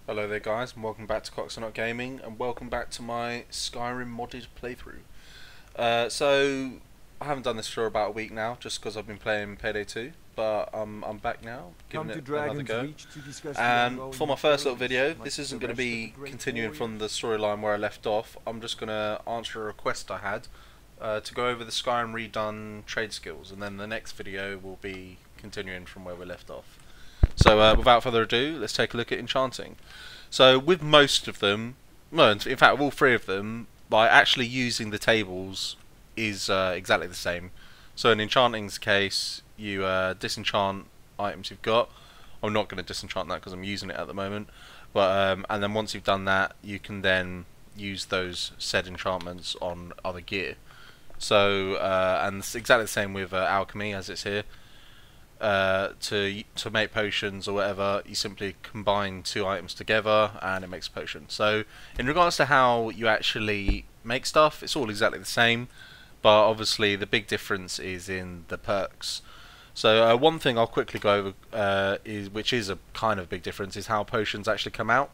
Hello there guys, and welcome back to Coxonot Gaming, and welcome back to my Skyrim modded playthrough. I haven't done this for about a week now, just because I've been playing Payday 2, but I'm back now, giving it another go. And for my first little video, this isn't going to be continuing from the storyline where I left off. I'm just going to answer a request I had to go over the Skyrim Redone trade skills, and then the next video will be continuing from where we left off. So without further ado, let's take a look at Enchanting. So with most of them, well, in fact with all three of them, by actually using the tables is exactly the same. So in Enchanting's case, you disenchant items you've got. I'm not going to disenchant that because I'm using it at the moment. But and then once you've done that, you can then use those said enchantments on other gear. So and it's exactly the same with Alchemy as it's here. To make potions or whatever, you simply combine two items together and it makes a potion. So in regards to how you actually make stuff, it's all exactly the same, but obviously the big difference is in the perks. So one thing I'll quickly go over, which is a kind of big difference, is how potions actually come out.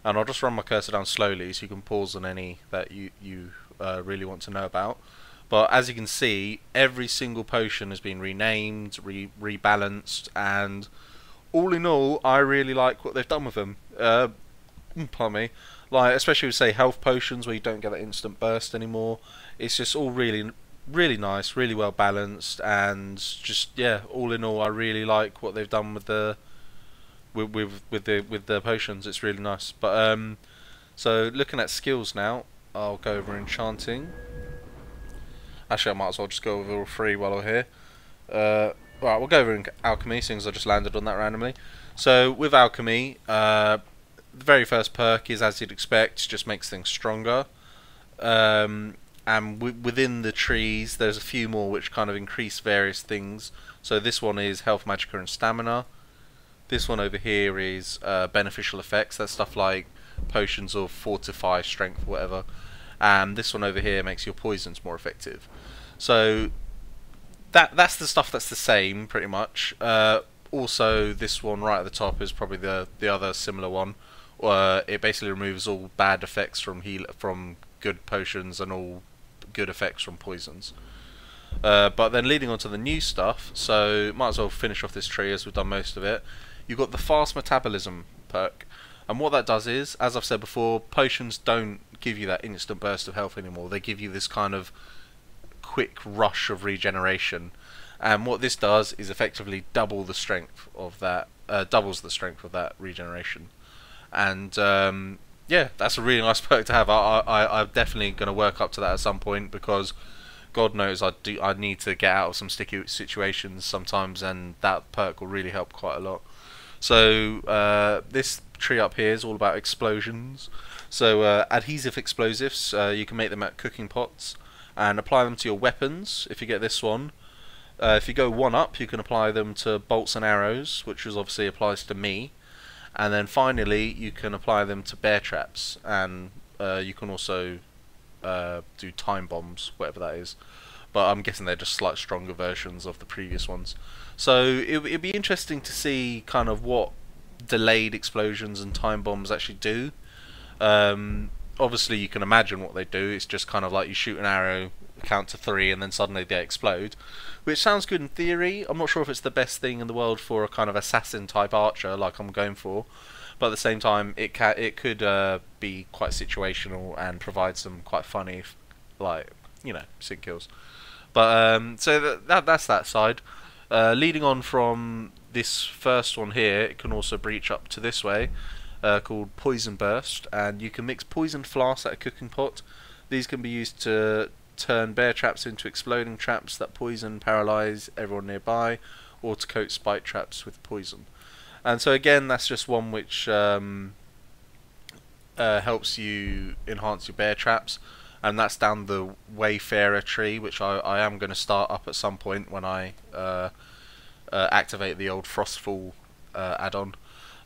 And I'll just run my cursor down slowly so you can pause on any that you really want to know about. But as you can see, every single potion has been renamed, rebalanced, and all in all, I really like what they've done with them. Pardon me. Like, especially with, say, health potions where you don't get that instant burst anymore. It's just all really, really nice, really well balanced, and just, yeah, all in all, I really like what they've done with the with the potions. It's really nice. But so looking at skills now, I'll go over Enchanting. Actually, I might as well just go over all three while we're here. Right, we'll go over Alchemy, since I just landed on that randomly. So, with Alchemy, the very first perk is, as you'd expect, just makes things stronger. And within the trees, there's a few more which kind of increase various things. So this one is Health, Magicka, and Stamina. This one over here is beneficial effects. That's stuff like potions of Fortify, Strength, whatever. And this one over here makes your poisons more effective. So that's the stuff that's the same pretty much. Also, this one right at the top is probably the other similar one. It basically removes all bad effects from good potions and all good effects from poisons. But then leading on to the new stuff, so might as well finish off this tree as we've done most of it. You've got the fast metabolism perk. And what that does is, as I've said before, potions don't give you that instant burst of health anymore. They give you this kind of quick rush of regeneration. And what this does is effectively double the strength of that, doubles the strength of that regeneration. And yeah, that's a really nice perk to have. I'm definitely going to work up to that at some point, because God knows I need to get out of some sticky situations sometimes, and that perk will really help quite a lot. So this tree up here is all about explosions. So adhesive explosives, you can make them at cooking pots and apply them to your weapons if you get this one. If you go one up, you can apply them to bolts and arrows, which is obviously applies to me. And then finally you can apply them to bear traps, and you can also do time bombs, whatever that is. But I'm guessing they're just slightly stronger versions of the previous ones. So it'd be interesting to see kind of what delayed explosions and time bombs actually do. Obviously you can imagine what they do. It's just kind of like you shoot an arrow, count to 3, and then suddenly they explode, which sounds good in theory. I'm not sure if it's the best thing in the world for a kind of assassin type archer like I'm going for, but at the same time it could be quite situational and provide some quite funny, like, you know, sync kills. But so that's that side. Leading on from this first one here, it can also breach up to this way, called Poison Burst, and you can mix poisoned flasks at a cooking pot. These can be used to turn bear traps into exploding traps that poison, paralyze everyone nearby, or to coat spike traps with poison. And so again, that's just one which helps you enhance your bear traps, and that's down the Wayfarer tree, which I am going to start up at some point when I activate the old Frostfall add-on.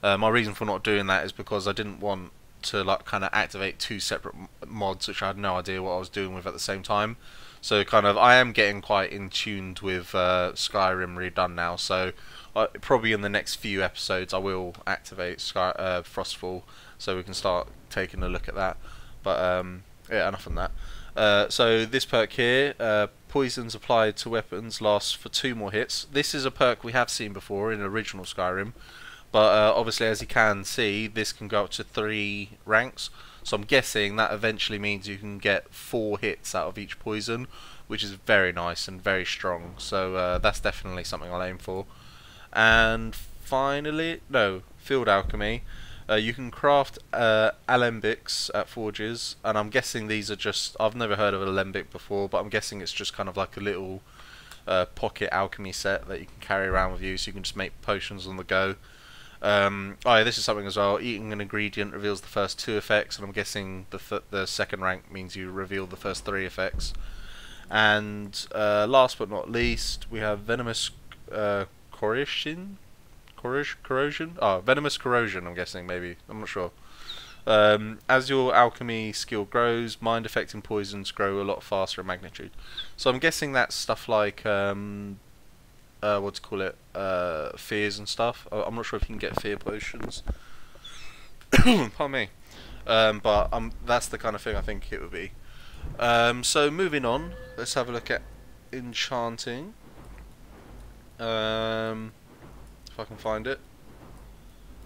My reason for not doing that is because I didn't want to like kind of activate two separate mods, which I had no idea what I was doing with at the same time. So kind of, I am getting quite in tuned with Skyrim Redone now. So probably in the next few episodes, I will activate Frostfall, so we can start taking a look at that. But yeah, enough on that. So this perk here, poisons applied to weapons lasts for 2 more hits. This is a perk we have seen before in original Skyrim, but obviously, as you can see, this can go up to 3 ranks. So I'm guessing that eventually means you can get 4 hits out of each poison, which is very nice and very strong. So that's definitely something I'll aim for. And finally, no, field alchemy. You can craft alembics at forges, and I'm guessing these are just, I've never heard of an alembic before, but I'm guessing it's just kind of like a little pocket alchemy set that you can carry around with you, so you can just make potions on the go. Oh yeah, this is something as well. Eating an ingredient reveals the first 2 effects, and I'm guessing the second rank means you reveal the first 3 effects. And last but not least, we have venomous corrosion. Venomous corrosion. I'm guessing, maybe. I'm not sure. As your alchemy skill grows, mind affecting poisons grow a lot faster in magnitude. So I'm guessing that's stuff like what to call it, fears and stuff. I'm not sure if you can get fear potions. Pardon me. But that's the kind of thing I think it would be. So moving on, let's have a look at enchanting. If I can find it.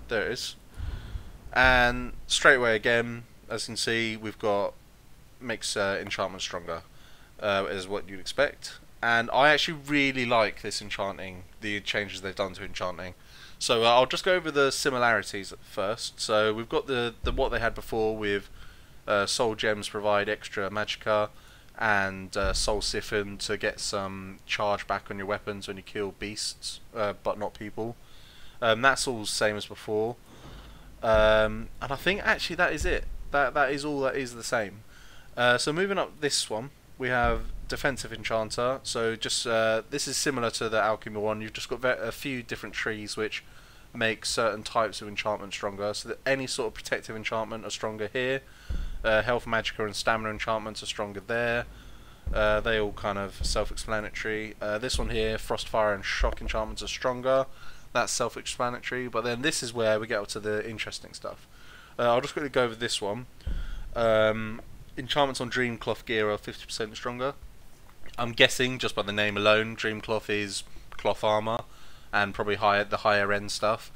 There it is. And straight away again, as you can see, we've got makes enchantment stronger, is what you'd expect. And I actually really like this enchanting, the changes they've done to enchanting. So I'll just go over the similarities at first. So we've got the what they had before with soul gems provide extra magicka, and soul siphon to get some charge back on your weapons when you kill beasts, but not people. That's all the same as before. And I think actually that is it. That is all that is the same. So moving up this one, we have defensive enchanter. So just this is similar to the alchemy one. You've just got a few different trees which make certain types of enchantment stronger. So that any sort of protective enchantment are stronger here. Health, magicka, and stamina enchantments are stronger there. They all kind of self-explanatory. This one here, frost, fire, and shock enchantments are stronger. That's self-explanatory. But then this is where we get up to the interesting stuff. I'll just quickly go over this one. Enchantments on Dreamcloth gear are 50% stronger. I'm guessing just by the name alone, Dreamcloth is cloth armor and probably the higher end stuff.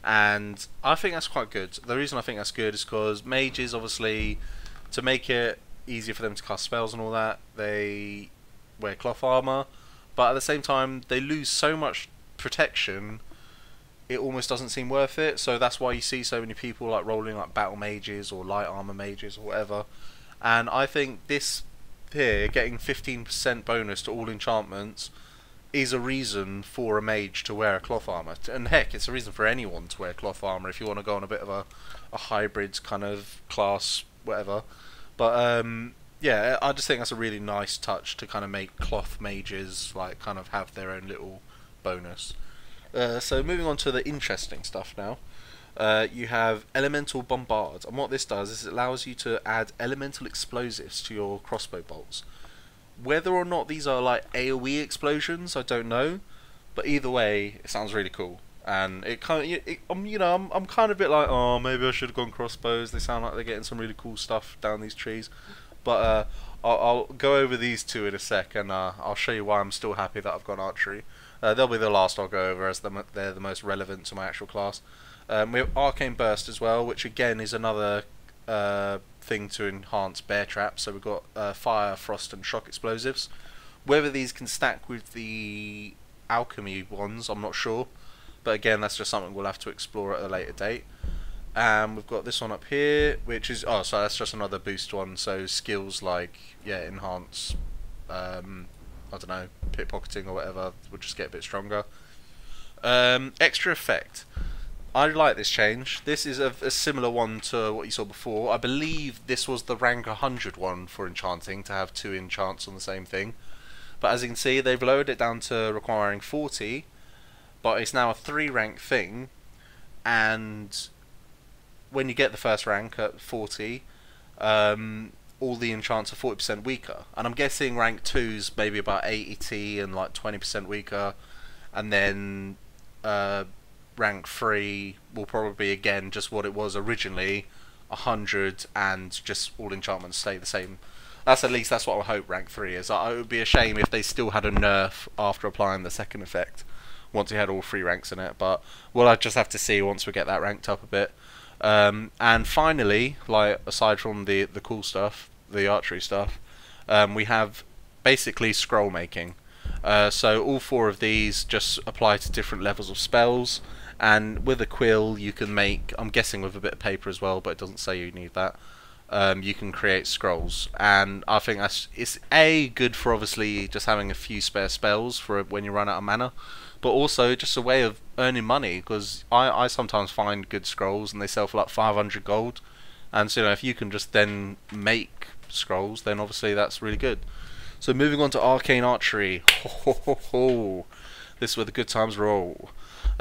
And I think that's quite good. The reason I think that's good is because mages, obviously, to make it easier for them to cast spells and all that, they wear cloth armor, but at the same time they lose so much protection it almost doesn't seem worth it. So that's why you see so many people like rolling like battle mages or light armor mages or whatever. And I think this here, getting 15% bonus to all enchantments, is a reason for a mage to wear a cloth armor. And heck, it's a reason for anyone to wear cloth armor if you want to go on a bit of a hybrid kind of class, whatever. But yeah, I just think that's a really nice touch to kind of make cloth mages like kind of have their own little bonus. So moving on to the interesting stuff now. You have Elemental Bombard, and what this does is it allows you to add elemental explosives to your crossbow bolts. Whether or not these are like AoE explosions, I don't know, but either way, it sounds really cool. And it kind of, you know, I'm kind of a bit like, oh, maybe I should have gone crossbows. They sound like they're getting some really cool stuff down these trees. But I'll go over these two in a sec, and I'll show you why I'm still happy that I've gone archery. They'll be the last I'll go over, as they're the most relevant to my actual class. We have Arcane Burst as well, which again is another thing to enhance bear traps. So we've got fire, frost, and shock explosives. Whether these can stack with the alchemy ones, I'm not sure. But again, that's just something we'll have to explore at a later date. And we've got this one up here, which is, oh, so that's just another boost one. So skills like, yeah, enhance, I don't know, pickpocketing or whatever, will just get a bit stronger. Extra effect. I like this change. This is a similar one to what you saw before. I believe this was the rank 100 one for enchanting, to have 2 enchants on the same thing. But as you can see, they've lowered it down to requiring 40, but it's now a 3 rank thing. And when you get the first rank at 40, all the enchants are 40% weaker, and I'm guessing rank 2's maybe about 80 and like 20% weaker, and then rank 3 will probably be again just what it was originally, 100, and just all enchantments stay the same. At least that's what I hope rank 3 is. It would be a shame if they still had a nerf after applying the second effect, once you had all 3 ranks in it, but we'll just have to see once we get that ranked up a bit. And finally, like aside from the cool stuff, the archery stuff, we have basically scroll making. So all 4 of these just apply to different levels of spells, and with a quill you can make, I'm guessing with a bit of paper as well, but it doesn't say you need that, you can create scrolls, and I think it's good for obviously just having a few spare spells for when you run out of mana, but also just a way of earning money, because I sometimes find good scrolls and they sell for like 500 gold, and so if you can just then make scrolls, then obviously that's really good. So moving on to arcane archery, this is where the good times roll.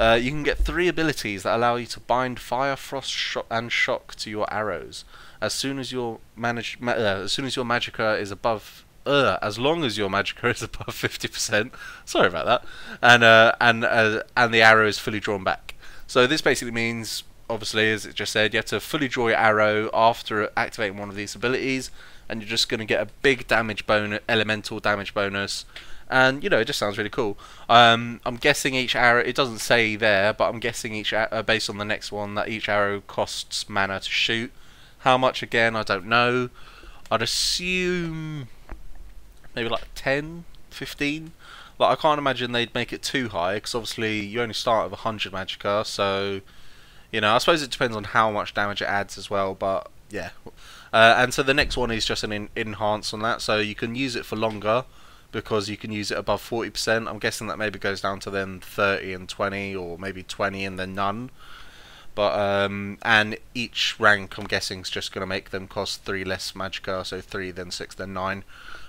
You can get 3 abilities that allow you to bind fire, frost, and shock to your arrows. As soon as your magicka is above, as long as your magicka is above 50%. Sorry about that. And the arrow is fully drawn back. So this basically means, obviously, as it just said, you have to fully draw your arrow after activating one of these abilities, and you're just going to get a big damage bonus, elemental damage bonus. And it just sounds really cool. I'm guessing each arrow, it doesn't say there, but I'm guessing each based on the next one, that each arrow costs mana to shoot. How much again, I don't know. I'd assume maybe like 10, 15. Like, I can't imagine they'd make it too high, because obviously you only start with 100 magicka, so I suppose it depends on how much damage it adds as well, but yeah. And so the next one is just an enhance on that, so you can use it for longer, because you can use it above 40%. I'm guessing that maybe goes down to then 30 and 20, or maybe 20 and then none. But and each rank, I'm guessing, is just going to make them cost 3 less magicka, so 3, then 6, then 9.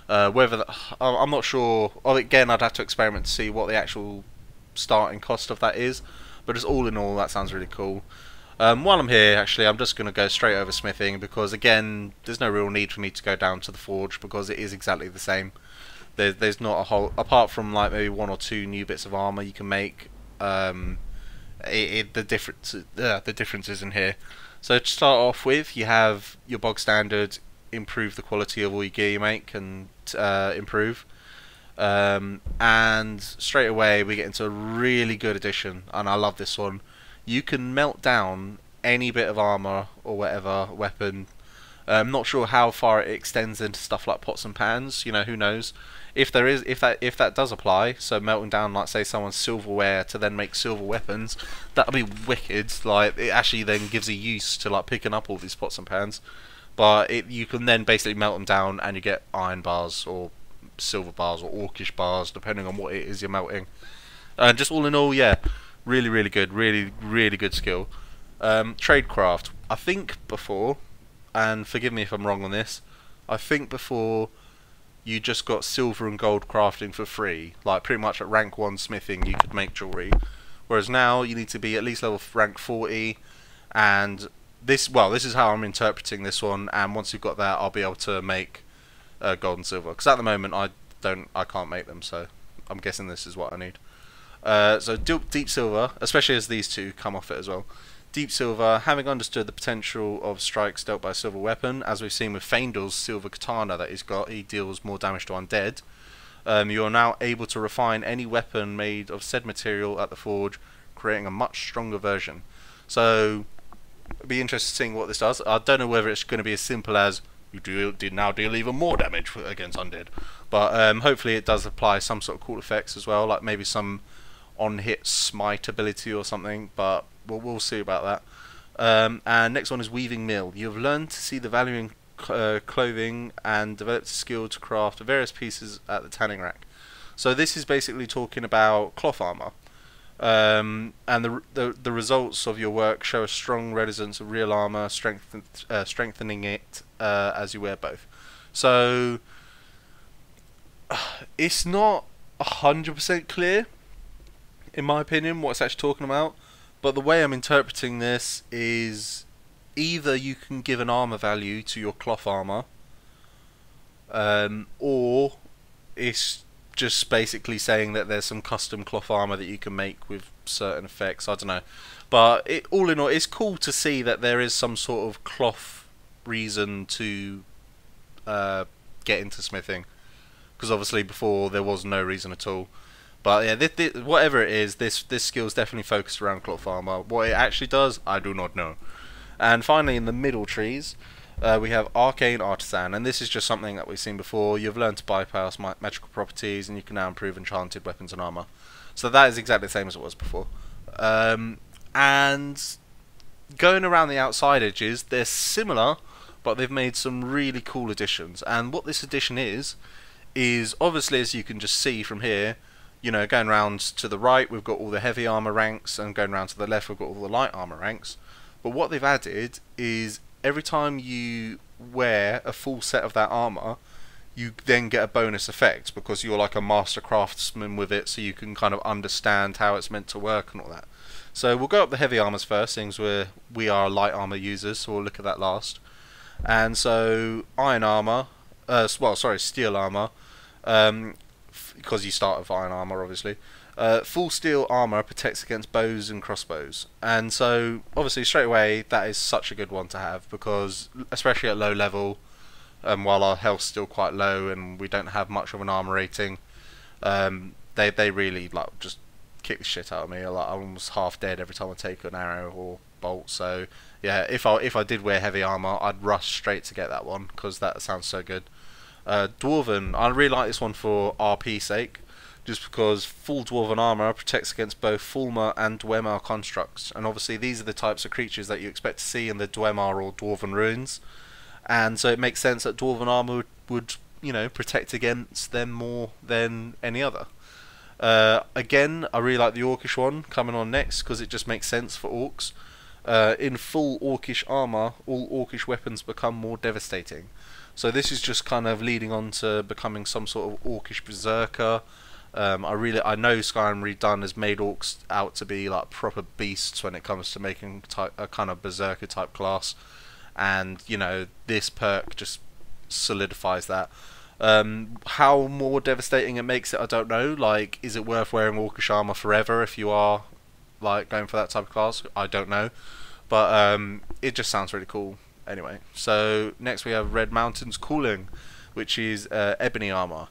I'm not sure. Again, I'd have to experiment to see what the actual starting cost of that is. But just all in all, that sounds really cool. While I'm here, actually, I'm just going to go straight over smithing, because again, there's no real need for me to go down to the forge, because it is exactly the same. There's not a whole, apart from like maybe 1 or 2 new bits of armor you can make. The difference is in here. So to start off with, you have your bog standard, improve the quality of all your gear you make, and improve. And straight away we get into a really good addition, and I love this one. You can melt down any bit of armor or whatever weapon. I'm not sure how far it extends into stuff like pots and pans. Who knows? If that does apply, so melting down, like say someone's silverware to then make silver weapons, that'll be wicked. Like, it actually then gives a use to like picking up all these pots and pans. But you can then basically melt them down, and you get iron bars or silver bars or orcish bars, depending on what it is you're melting. And just all in all, yeah, really good, really good skill. Tradecraft. I think before, and forgive me if I'm wrong on this, I think before you just got silver and gold crafting for free. Like, pretty much at rank 1 smithing you could make jewellery, whereas now you need to be at least level rank 40, and this is how I'm interpreting this one, and once you've got that, I'll be able to make gold and silver, because at the moment I can't make them, so I'm guessing this is what I need. So deep silver, especially as these two come off it as well. Deep silver, having understood the potential of strikes dealt by a silver weapon, as we've seen with Feindor's silver katana that he's got, he deals more damage to undead. You are now able to refine any weapon made of said material at the forge, creating a much stronger version. So, it'll be interesting seeing what this does. I don't know whether it's going to be as simple as you now deal even more damage against undead, but hopefully it does apply some sort of cool effects as well, like maybe some on-hit smite ability or something, but we'll see about that. And next one is Weaving Mill. You have learned to see the value in clothing and developed a skill to craft various pieces at the tanning rack. So this is basically talking about cloth armor. And the results of your work show a strong resonance of real armor, strengthening it as you wear both. So it's not 100% clear, in my opinion, what it's actually talking about. But the way I'm interpreting this is either you can give an armor value to your cloth armor, or it's just basically saying that there's some custom cloth armor that you can make with certain effects. I don't know, but all in all, it's cool to see that there is some sort of cloth reason to get into smithing, because obviously before there was no reason at all. But yeah, whatever it is, this skill is definitely focused around cloth armor. What it actually does, I do not know. And finally, in the middle trees, we have Arcane Artisan, and this is just something that we've seen before. You've learned to bypass magical properties, and you can now improve enchanted weapons and armor. So that is exactly the same as it was before. And going around the outside edges, they're similar, but they've made some really cool additions. And what this addition is obviously, as you can just see from here, you know, going around to the right, we've got all the heavy armor ranks, and going around to the left, we've got all the light armor ranks. But what they've added is every time you wear a full set of that armor, you then get a bonus effect, because you're like a master craftsman with it, so you can kind of understand how it's meant to work and all that. So we'll go up the heavy armors first, seeing as we are light armor users, so we'll look at that last. And so iron armor, steel armor, because you start with iron armor, obviously. Full steel armor protects against bows and crossbows, and so obviously straight away that is such a good one to have, because especially at low level, while our health's still quite low and we don't have much of an armor rating, they really like just kick the shit out of me. Like, I'm almost half dead every time I take an arrow or bolt. So yeah, if I did wear heavy armor, I'd rush straight to get that one, because that sounds so good. Dwarven, I really like this one for RP sake, just because full Dwarven armor protects against both Fulmar and Dwemer constructs, and obviously these are the types of creatures that you expect to see in the Dwemer or Dwarven ruins, and so it makes sense that Dwarven armor would, you know, protect against them more than any other. Again, I really like the Orcish one coming on next, because it just makes sense for orcs. In full Orcish armor, all Orcish weapons become more devastating. So this is just kind of leading on to becoming some sort of Orcish berserker. I know Skyrim Redone has made orcs out to be like proper beasts when it comes to making a kind of berserker type class, and you know, this perk just solidifies that. How more devastating it makes it, I don't know. Like, is it worth wearing Orcish armor forever if you are like going for that type of class? I don't know, but it just sounds really cool. Anyway, so next we have Red Mountain's Cooling, which is ebony armor.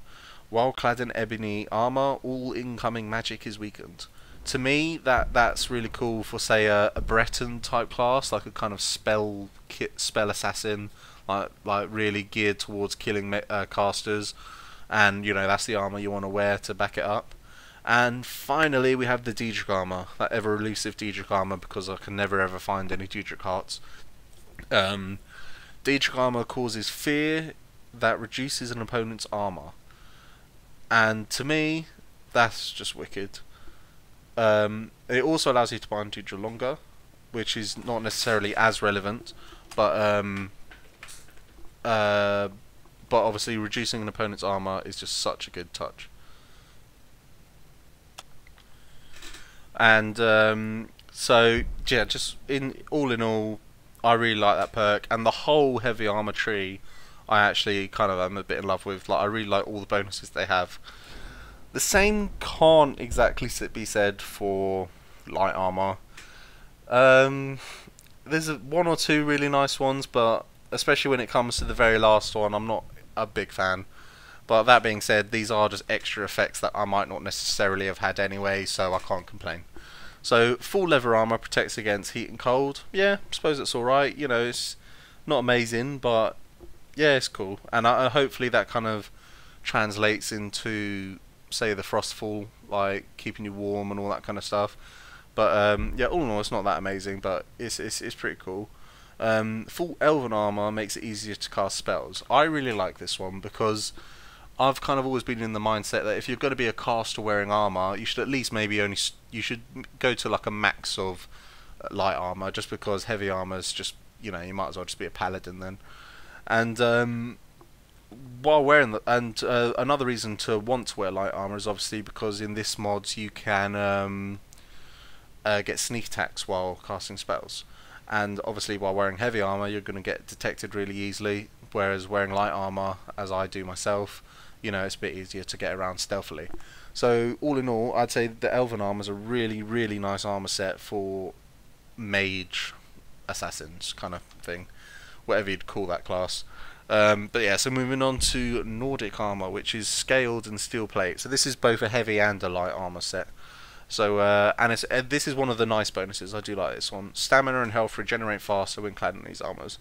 While clad in ebony armor, all incoming magic is weakened. To me, that's really cool for, say, a Breton type class, like a kind of spell assassin, like really geared towards killing casters, and you know, that's the armor you want to wear to back it up. And finally, we have the Daedric armor, that ever elusive Daedric armor, because I can never ever find any Daedric hearts. Daedric armor causes fear that reduces an opponent's armor, and to me, that's just wicked. It also allows you to bind to longer, which is not necessarily as relevant, but obviously reducing an opponent's armor is just such a good touch. And so yeah, just all in all, I really like that perk, and the whole heavy armor tree I actually kind of am a bit in love with. Like, I really like all the bonuses they have. The same can't exactly be said for light armor. There's one or two really nice ones, but especially when it comes to the very last one, I'm not a big fan. But that being said, these are just extra effects that I might not necessarily have had anyway, so I can't complain. So full leather armor protects against heat and cold. Yeah, I suppose it's alright. You know, it's not amazing, but yeah, it's cool. And hopefully that kind of translates into, say, the frostfall, like keeping you warm and all that kind of stuff. But yeah, all in all, it's not that amazing, but it's pretty cool. Full elven armor makes it easier to cast spells. I really like this one, because I've kind of always been in the mindset that if you're going to be a caster wearing armor, you should at least you should go to like a max of light armor, just because heavy armor is just, you know, you might as well just be a paladin then. And while wearing another reason to want to wear light armor is obviously because in this mod you can get sneak attacks while casting spells, and obviously while wearing heavy armor you're going to get detected really easily, whereas wearing light armor, as I do myself, you know, it's a bit easier to get around stealthily. So all in all, I'd say the Elven armor is a really, really nice armor set for mage assassins kind of thing, whatever you'd call that class. But yeah, so moving on to Nordic armor, which is scaled and steel plate. So this is both a heavy and a light armor set. So this is one of the nice bonuses. I do like this one. Stamina and health regenerate faster when clad in these armors.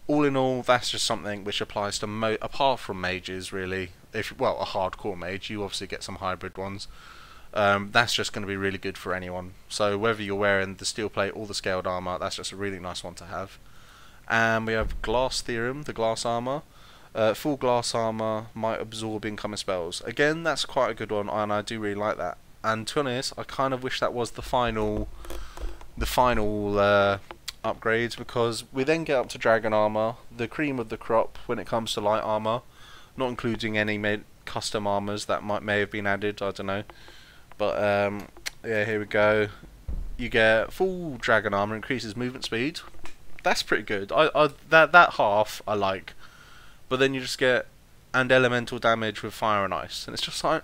All in all, that's just something which applies to apart from mages, really. Well, a hardcore mage, you obviously get some hybrid ones. That's just going to be really good for anyone. So whether you're wearing the steel plate or the scaled armor, that's just a really nice one to have. And we have Glass Theorem, the glass armor. Full glass armor might absorb incoming spells. Again, that's quite a good one, and I do really like that. And to be honest, I kind of wish that was the final upgrades, because we then get up to dragon armor, the cream of the crop when it comes to light armor, not including any custom armors that may have been added. I don't know, but yeah, here we go. You get full dragon armor, increases movement speed. That's pretty good. That half I like, but then you just get and elemental damage with fire and ice, and it's just like,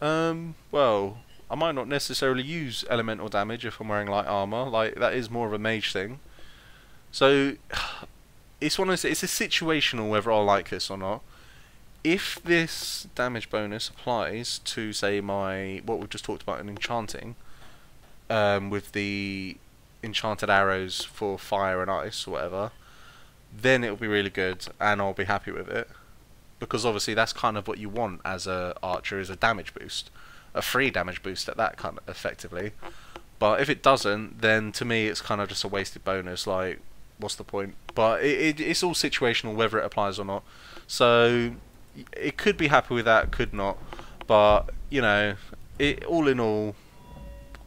well, I might not necessarily use elemental damage if I'm wearing light armor. Like, that is more of a mage thing. So it's it's a situational whether I'll like this or not. If this damage bonus applies to, say, what we've just talked about in Enchanting, with the enchanted arrows for fire and ice or whatever, then it'll be really good and I'll be happy with it, because obviously that's kind of what you want as a archer, is a damage boost, a free damage boost at that, kind of effectively. But if it doesn't, then to me it's kind of just a wasted bonus. Like, what's the point? But it's all situational whether it applies or not. So it could be happy with that, could not. But you know, all in all,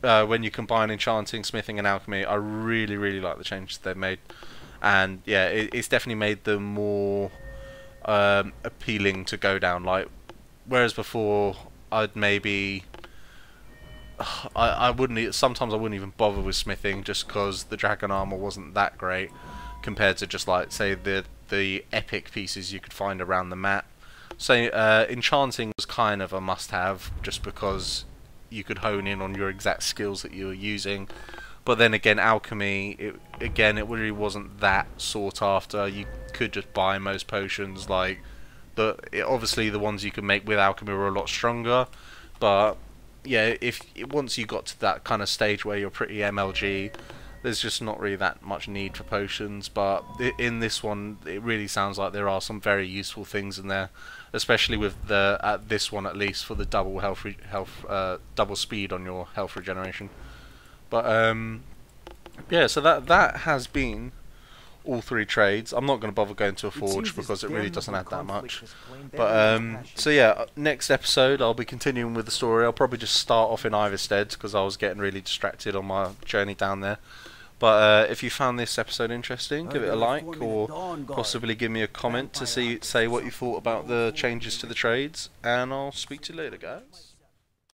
when you combine Enchanting, Smithing and Alchemy, I really, really like the changes they've made. And yeah, it's definitely made them more appealing to go down. Like, whereas before I'd maybe sometimes I wouldn't even bother with smithing, just because the dragon armor wasn't that great compared to just, like, say, the epic pieces you could find around the map. So enchanting was kind of a must-have, just because you could hone in on your exact skills that you were using. But then again, alchemy, it really wasn't that sought after. You could just buy most potions. Like, obviously the ones you could make with alchemy were a lot stronger, but yeah, once you got to that kind of stage where you're pretty MLG, there's just not really that much need for potions. But in this one, it really sounds like there are some very useful things in there, especially with at this one at least, for the double double speed on your health regeneration. But yeah, so that has been all three trades. I'm not going to bother going to a forge because it really doesn't add that much. But so yeah, next episode I'll be continuing with the story. I'll probably just start off in Ivarstead because I was getting really distracted on my journey down there. But if you found this episode interesting, give it a like, or possibly give me a comment to say what you thought about the changes to the trades, and I'll speak to you later, guys.